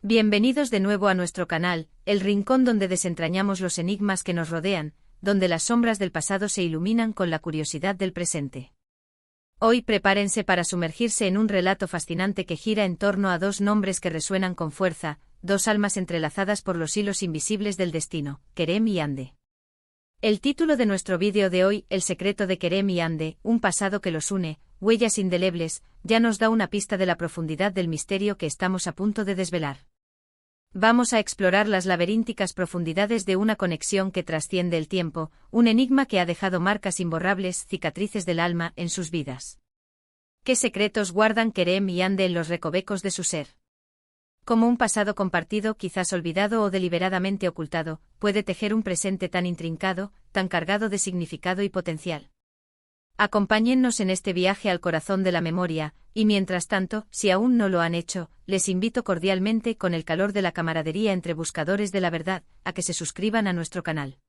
Bienvenidos de nuevo a nuestro canal, el rincón donde desentrañamos los enigmas que nos rodean, donde las sombras del pasado se iluminan con la curiosidad del presente. Hoy prepárense para sumergirse en un relato fascinante que gira en torno a dos nombres que resuenan con fuerza, dos almas entrelazadas por los hilos invisibles del destino, Kerem y Ande. El título de nuestro vídeo de hoy, El secreto de Kerem y Ande, un pasado que los une, huellas indelebles, ya nos da una pista de la profundidad del misterio que estamos a punto de desvelar. Vamos a explorar las laberínticas profundidades de una conexión que trasciende el tiempo, un enigma que ha dejado marcas imborrables, cicatrices del alma, en sus vidas. ¿Qué secretos guardan Kerem y Ande en los recovecos de su ser? Como un pasado compartido, quizás olvidado o deliberadamente ocultado, puede tejer un presente tan intrincado, tan cargado de significado y potencial. Acompáñennos en este viaje al corazón de la memoria, y mientras tanto, si aún no lo han hecho, les invito cordialmente, con el calor de la camaradería entre buscadores de la verdad, a que se suscriban a nuestro canal.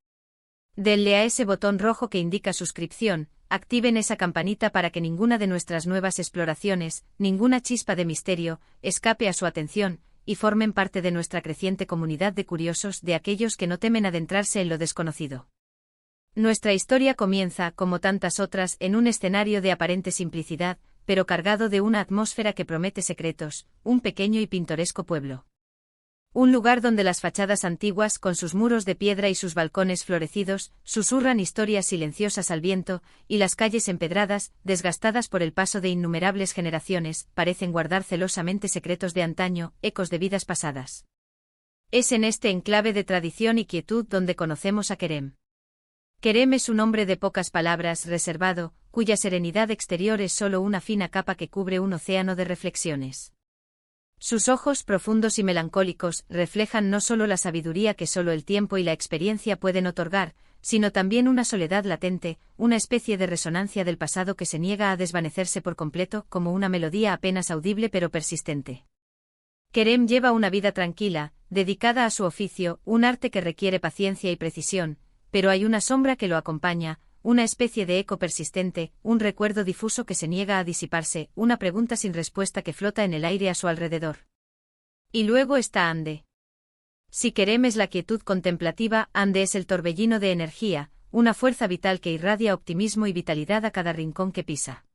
Denle a ese botón rojo que indica suscripción, activen esa campanita para que ninguna de nuestras nuevas exploraciones, ninguna chispa de misterio, escape a su atención, y formen parte de nuestra creciente comunidad de curiosos, de aquellos que no temen adentrarse en lo desconocido. Nuestra historia comienza, como tantas otras, en un escenario de aparente simplicidad, pero cargado de una atmósfera que promete secretos, un pequeño y pintoresco pueblo. Un lugar donde las fachadas antiguas, con sus muros de piedra y sus balcones florecidos, susurran historias silenciosas al viento, y las calles empedradas, desgastadas por el paso de innumerables generaciones, parecen guardar celosamente secretos de antaño, ecos de vidas pasadas. Es en este enclave de tradición y quietud donde conocemos a Kerem. Kerem es un hombre de pocas palabras, reservado, cuya serenidad exterior es solo una fina capa que cubre un océano de reflexiones. Sus ojos, profundos y melancólicos, reflejan no solo la sabiduría que solo el tiempo y la experiencia pueden otorgar, sino también una soledad latente, una especie de resonancia del pasado que se niega a desvanecerse por completo, como una melodía apenas audible pero persistente. Kerem lleva una vida tranquila, dedicada a su oficio, un arte que requiere paciencia y precisión, pero hay una sombra que lo acompaña, una especie de eco persistente, un recuerdo difuso que se niega a disiparse, una pregunta sin respuesta que flota en el aire a su alrededor. Y luego está Ande. Si Kerem es la quietud contemplativa, Ande es el torbellino de energía, una fuerza vital que irradia optimismo y vitalidad a cada rincón que pisa.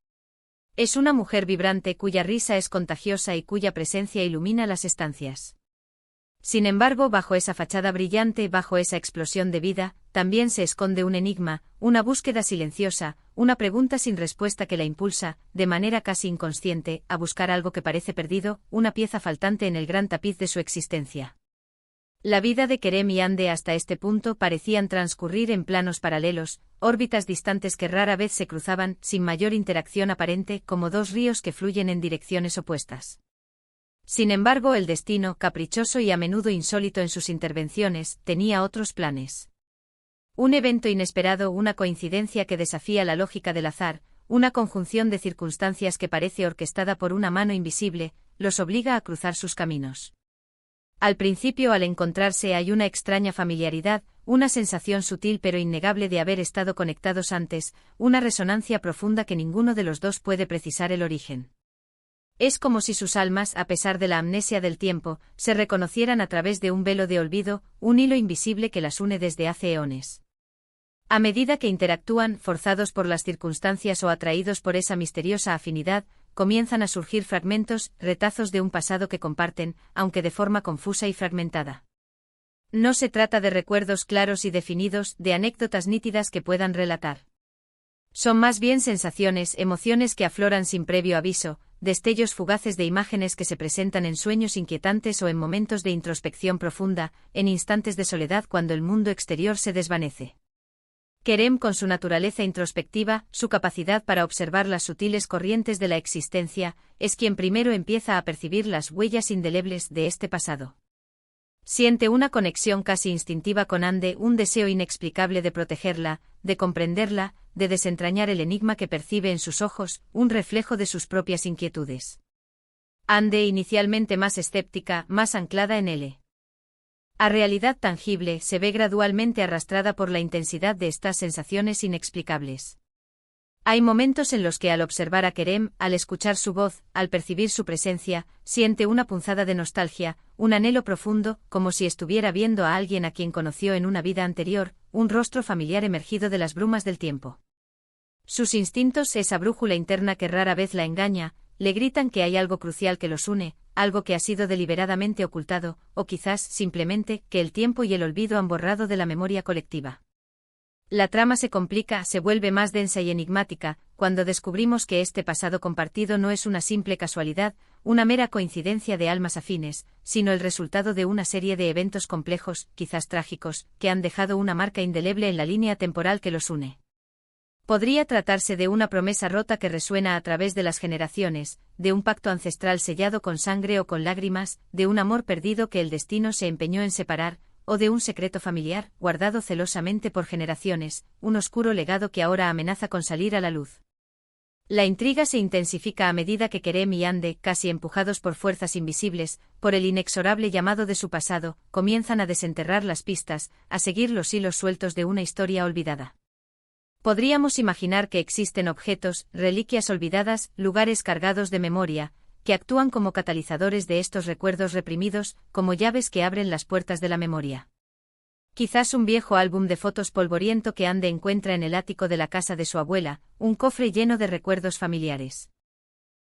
Es una mujer vibrante cuya risa es contagiosa y cuya presencia ilumina las estancias. Sin embargo, bajo esa fachada brillante, bajo esa explosión de vida, también se esconde un enigma, una búsqueda silenciosa, una pregunta sin respuesta que la impulsa, de manera casi inconsciente, a buscar algo que parece perdido, una pieza faltante en el gran tapiz de su existencia. La vida de Kerem y Ande hasta este punto parecían transcurrir en planos paralelos, órbitas distantes que rara vez se cruzaban, sin mayor interacción aparente, como dos ríos que fluyen en direcciones opuestas. Sin embargo, el destino, caprichoso y a menudo insólito en sus intervenciones, tenía otros planes. Un evento inesperado, una coincidencia que desafía la lógica del azar, una conjunción de circunstancias que parece orquestada por una mano invisible, los obliga a cruzar sus caminos. Al principio, al encontrarse, hay una extraña familiaridad, una sensación sutil pero innegable de haber estado conectados antes, una resonancia profunda que ninguno de los dos puede precisar el origen. Es como si sus almas, a pesar de la amnesia del tiempo, se reconocieran a través de un velo de olvido, un hilo invisible que las une desde hace eones. A medida que interactúan, forzados por las circunstancias o atraídos por esa misteriosa afinidad, comienzan a surgir fragmentos, retazos de un pasado que comparten, aunque de forma confusa y fragmentada. No se trata de recuerdos claros y definidos, de anécdotas nítidas que puedan relatar. Son más bien sensaciones, emociones que afloran sin previo aviso, destellos fugaces de imágenes que se presentan en sueños inquietantes o en momentos de introspección profunda, en instantes de soledad cuando el mundo exterior se desvanece. Kerem, con su naturaleza introspectiva, su capacidad para observar las sutiles corrientes de la existencia, es quien primero empieza a percibir las huellas indelebles de este pasado. Siente una conexión casi instintiva con Ande, un deseo inexplicable de protegerla, de comprenderla, de desentrañar el enigma que percibe en sus ojos, un reflejo de sus propias inquietudes. Ande, inicialmente más escéptica, más anclada en él. A realidad tangible, se ve gradualmente arrastrada por la intensidad de estas sensaciones inexplicables. Hay momentos en los que al observar a Kerem, al escuchar su voz, al percibir su presencia, siente una punzada de nostalgia, un anhelo profundo, como si estuviera viendo a alguien a quien conoció en una vida anterior, un rostro familiar emergido de las brumas del tiempo. Sus instintos, esa brújula interna que rara vez la engaña, le gritan que hay algo crucial que los une, algo que ha sido deliberadamente ocultado, o quizás, simplemente, que el tiempo y el olvido han borrado de la memoria colectiva. La trama se complica, se vuelve más densa y enigmática, cuando descubrimos que este pasado compartido no es una simple casualidad, una mera coincidencia de almas afines, sino el resultado de una serie de eventos complejos, quizás trágicos, que han dejado una marca indeleble en la línea temporal que los une. Podría tratarse de una promesa rota que resuena a través de las generaciones, de un pacto ancestral sellado con sangre o con lágrimas, de un amor perdido que el destino se empeñó en separar, o de un secreto familiar, guardado celosamente por generaciones, un oscuro legado que ahora amenaza con salir a la luz. La intriga se intensifica a medida que Kerem y Ande, casi empujados por fuerzas invisibles, por el inexorable llamado de su pasado, comienzan a desenterrar las pistas, a seguir los hilos sueltos de una historia olvidada. Podríamos imaginar que existen objetos, reliquias olvidadas, lugares cargados de memoria, que actúan como catalizadores de estos recuerdos reprimidos, como llaves que abren las puertas de la memoria. Quizás un viejo álbum de fotos polvoriento que Ande encuentra en el ático de la casa de su abuela, un cofre lleno de recuerdos familiares.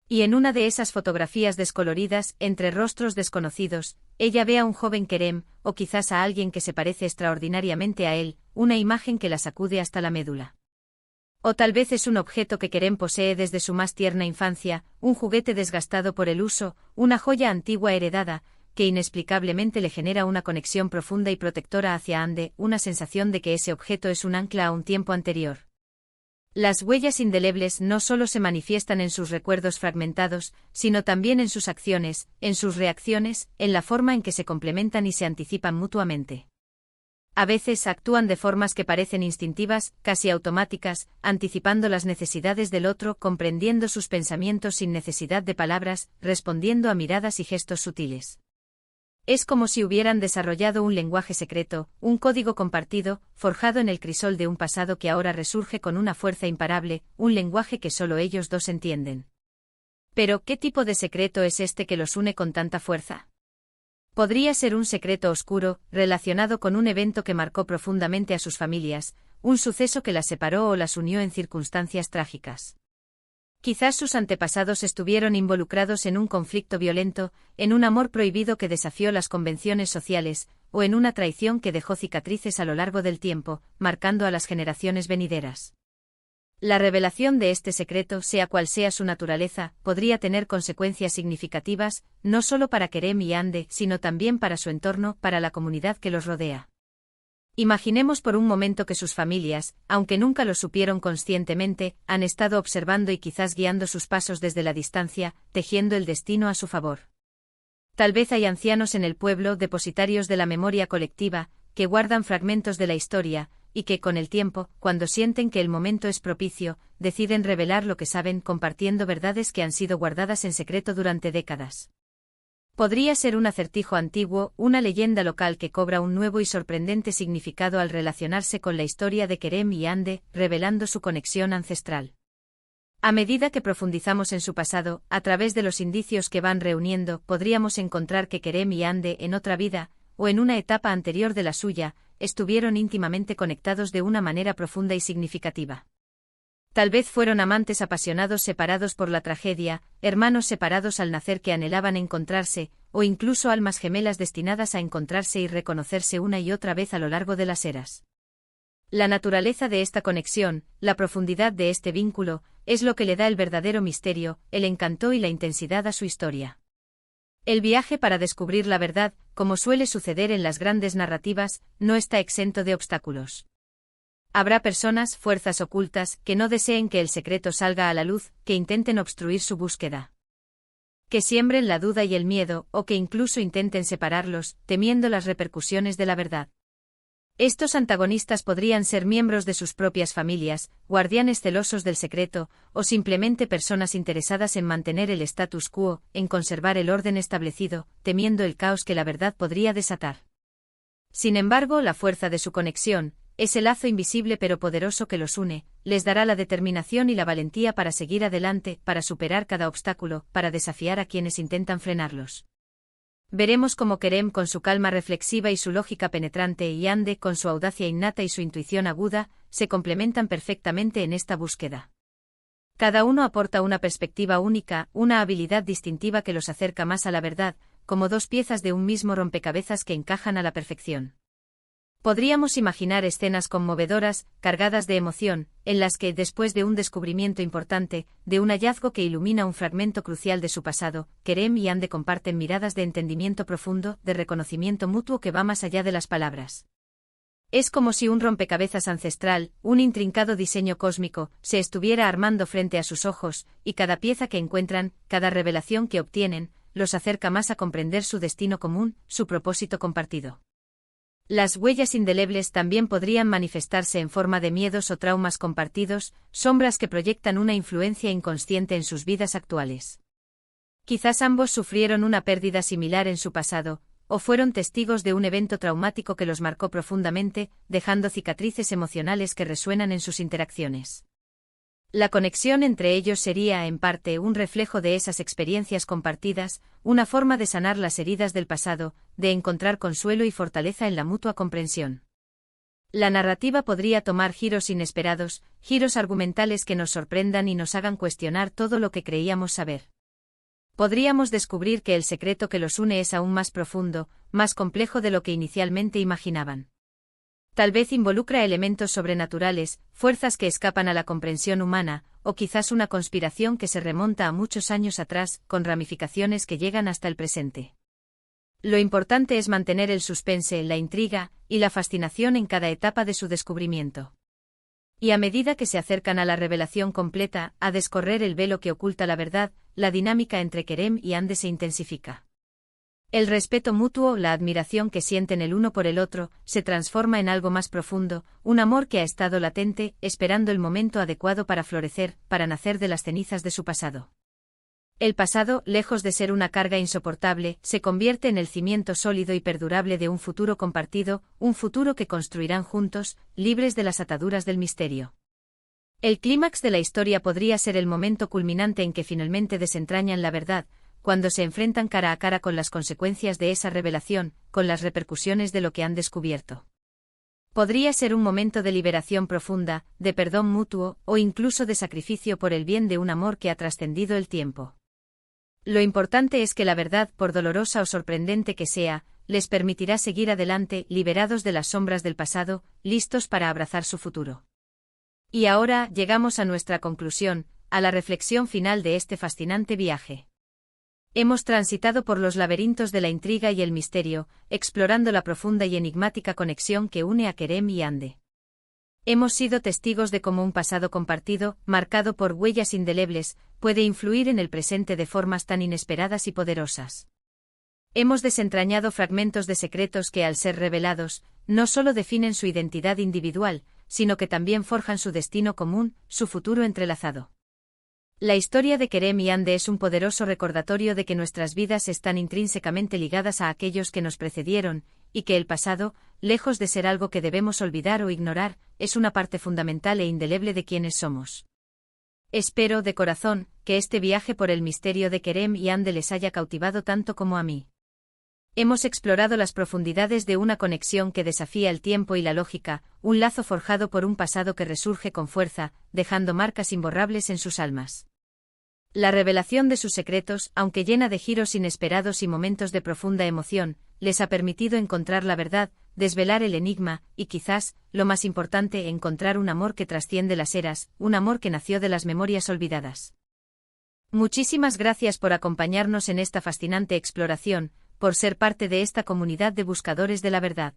Y en una de esas fotografías descoloridas, entre rostros desconocidos, ella ve a un joven Kerem, o quizás a alguien que se parece extraordinariamente a él, una imagen que la sacude hasta la médula. O tal vez es un objeto que Kerem posee desde su más tierna infancia, un juguete desgastado por el uso, una joya antigua heredada, que inexplicablemente le genera una conexión profunda y protectora hacia Ande, una sensación de que ese objeto es un ancla a un tiempo anterior. Las huellas indelebles no solo se manifiestan en sus recuerdos fragmentados, sino también en sus acciones, en sus reacciones, en la forma en que se complementan y se anticipan mutuamente. A veces actúan de formas que parecen instintivas, casi automáticas, anticipando las necesidades del otro, comprendiendo sus pensamientos sin necesidad de palabras, respondiendo a miradas y gestos sutiles. Es como si hubieran desarrollado un lenguaje secreto, un código compartido, forjado en el crisol de un pasado que ahora resurge con una fuerza imparable, un lenguaje que solo ellos dos entienden. Pero, ¿qué tipo de secreto es este que los une con tanta fuerza? Podría ser un secreto oscuro, relacionado con un evento que marcó profundamente a sus familias, un suceso que las separó o las unió en circunstancias trágicas. Quizás sus antepasados estuvieron involucrados en un conflicto violento, en un amor prohibido que desafió las convenciones sociales, o en una traición que dejó cicatrices a lo largo del tiempo, marcando a las generaciones venideras. La revelación de este secreto, sea cual sea su naturaleza, podría tener consecuencias significativas, no solo para Kerem y Ande, sino también para su entorno, para la comunidad que los rodea. Imaginemos por un momento que sus familias, aunque nunca lo supieron conscientemente, han estado observando y quizás guiando sus pasos desde la distancia, tejiendo el destino a su favor. Tal vez hay ancianos en el pueblo, depositarios de la memoria colectiva, que guardan fragmentos de la historia, y que con el tiempo, cuando sienten que el momento es propicio, deciden revelar lo que saben compartiendo verdades que han sido guardadas en secreto durante décadas. Podría ser un acertijo antiguo, una leyenda local que cobra un nuevo y sorprendente significado al relacionarse con la historia de Kerem y Ande, revelando su conexión ancestral. A medida que profundizamos en su pasado, a través de los indicios que van reuniendo, podríamos encontrar que Kerem y Ande en otra vida, o en una etapa anterior de la suya, estuvieron íntimamente conectados de una manera profunda y significativa. Tal vez fueron amantes apasionados separados por la tragedia, hermanos separados al nacer que anhelaban encontrarse, o incluso almas gemelas destinadas a encontrarse y reconocerse una y otra vez a lo largo de las eras. La naturaleza de esta conexión, la profundidad de este vínculo, es lo que le da el verdadero misterio, el encanto y la intensidad a su historia. El viaje para descubrir la verdad, como suele suceder en las grandes narrativas, no está exento de obstáculos. Habrá personas, fuerzas ocultas, que no deseen que el secreto salga a la luz, que intenten obstruir su búsqueda. Que siembren la duda y el miedo, o que incluso intenten separarlos, temiendo las repercusiones de la verdad. Estos antagonistas podrían ser miembros de sus propias familias, guardianes celosos del secreto, o simplemente personas interesadas en mantener el status quo, en conservar el orden establecido, temiendo el caos que la verdad podría desatar. Sin embargo, la fuerza de su conexión, ese lazo invisible pero poderoso que los une, les dará la determinación y la valentía para seguir adelante, para superar cada obstáculo, para desafiar a quienes intentan frenarlos. Veremos cómo Kerem con su calma reflexiva y su lógica penetrante y Ande con su audacia innata y su intuición aguda, se complementan perfectamente en esta búsqueda. Cada uno aporta una perspectiva única, una habilidad distintiva que los acerca más a la verdad, como dos piezas de un mismo rompecabezas que encajan a la perfección. Podríamos imaginar escenas conmovedoras, cargadas de emoción, en las que, después de un descubrimiento importante, de un hallazgo que ilumina un fragmento crucial de su pasado, Kerem y Ande comparten miradas de entendimiento profundo, de reconocimiento mutuo que va más allá de las palabras. Es como si un rompecabezas ancestral, un intrincado diseño cósmico, se estuviera armando frente a sus ojos, y cada pieza que encuentran, cada revelación que obtienen, los acerca más a comprender su destino común, su propósito compartido. Las huellas indelebles también podrían manifestarse en forma de miedos o traumas compartidos, sombras que proyectan una influencia inconsciente en sus vidas actuales. Quizás ambos sufrieron una pérdida similar en su pasado, o fueron testigos de un evento traumático que los marcó profundamente, dejando cicatrices emocionales que resuenan en sus interacciones. La conexión entre ellos sería, en parte, un reflejo de esas experiencias compartidas, una forma de sanar las heridas del pasado, de encontrar consuelo y fortaleza en la mutua comprensión. La narrativa podría tomar giros inesperados, giros argumentales que nos sorprendan y nos hagan cuestionar todo lo que creíamos saber. Podríamos descubrir que el secreto que los une es aún más profundo, más complejo de lo que inicialmente imaginaban. Tal vez involucra elementos sobrenaturales, fuerzas que escapan a la comprensión humana, o quizás una conspiración que se remonta a muchos años atrás, con ramificaciones que llegan hasta el presente. Lo importante es mantener el suspense, la intriga, y la fascinación en cada etapa de su descubrimiento. Y a medida que se acercan a la revelación completa, a descorrer el velo que oculta la verdad, la dinámica entre Kerem y Ande se intensifica. El respeto mutuo, la admiración que sienten el uno por el otro, se transforma en algo más profundo, un amor que ha estado latente, esperando el momento adecuado para florecer, para nacer de las cenizas de su pasado. El pasado, lejos de ser una carga insoportable, se convierte en el cimiento sólido y perdurable de un futuro compartido, un futuro que construirán juntos, libres de las ataduras del misterio. El clímax de la historia podría ser el momento culminante en que finalmente desentrañan la verdad, cuando se enfrentan cara a cara con las consecuencias de esa revelación, con las repercusiones de lo que han descubierto. Podría ser un momento de liberación profunda, de perdón mutuo, o incluso de sacrificio por el bien de un amor que ha trascendido el tiempo. Lo importante es que la verdad, por dolorosa o sorprendente que sea, les permitirá seguir adelante, liberados de las sombras del pasado, listos para abrazar su futuro. Y ahora llegamos a nuestra conclusión, a la reflexión final de este fascinante viaje. Hemos transitado por los laberintos de la intriga y el misterio, explorando la profunda y enigmática conexión que une a Kerem y Ande. Hemos sido testigos de cómo un pasado compartido, marcado por huellas indelebles, puede influir en el presente de formas tan inesperadas y poderosas. Hemos desentrañado fragmentos de secretos que, al ser revelados, no solo definen su identidad individual, sino que también forjan su destino común, su futuro entrelazado. La historia de Kerem y Ande es un poderoso recordatorio de que nuestras vidas están intrínsecamente ligadas a aquellos que nos precedieron, y que el pasado, lejos de ser algo que debemos olvidar o ignorar, es una parte fundamental e indeleble de quienes somos. Espero, de corazón, que este viaje por el misterio de Kerem y Ande les haya cautivado tanto como a mí. Hemos explorado las profundidades de una conexión que desafía el tiempo y la lógica, un lazo forjado por un pasado que resurge con fuerza, dejando marcas imborrables en sus almas. La revelación de sus secretos, aunque llena de giros inesperados y momentos de profunda emoción, les ha permitido encontrar la verdad, desvelar el enigma, y quizás, lo más importante, encontrar un amor que trasciende las eras, un amor que nació de las memorias olvidadas. Muchísimas gracias por acompañarnos en esta fascinante exploración, por ser parte de esta comunidad de buscadores de la verdad.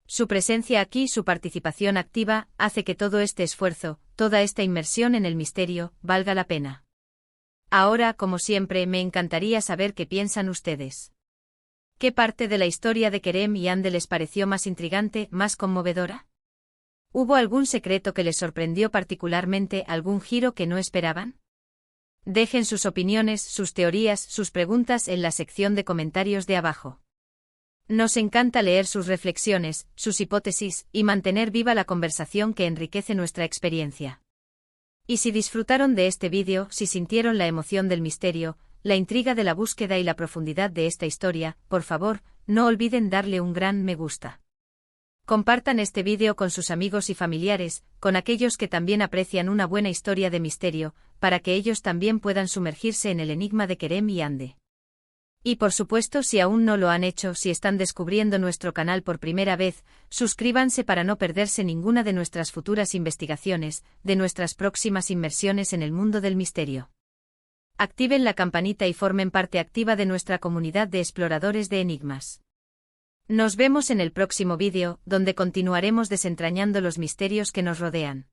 Su presencia aquí, su participación activa, hace que todo este esfuerzo, toda esta inmersión en el misterio, valga la pena. Ahora, como siempre, me encantaría saber qué piensan ustedes. ¿Qué parte de la historia de Kerem y Ande les pareció más intrigante, más conmovedora? ¿Hubo algún secreto que les sorprendió particularmente, algún giro que no esperaban? Dejen sus opiniones, sus teorías, sus preguntas en la sección de comentarios de abajo. Nos encanta leer sus reflexiones, sus hipótesis, y mantener viva la conversación que enriquece nuestra experiencia. Y si disfrutaron de este vídeo, si sintieron la emoción del misterio, la intriga de la búsqueda y la profundidad de esta historia, por favor, no olviden darle un gran me gusta. Compartan este vídeo con sus amigos y familiares, con aquellos que también aprecian una buena historia de misterio, para que ellos también puedan sumergirse en el enigma de Kerem y Ande. Y por supuesto, si aún no lo han hecho, si están descubriendo nuestro canal por primera vez, suscríbanse para no perderse ninguna de nuestras futuras investigaciones, de nuestras próximas inmersiones en el mundo del misterio. Activen la campanita y formen parte activa de nuestra comunidad de exploradores de enigmas. Nos vemos en el próximo vídeo, donde continuaremos desentrañando los misterios que nos rodean.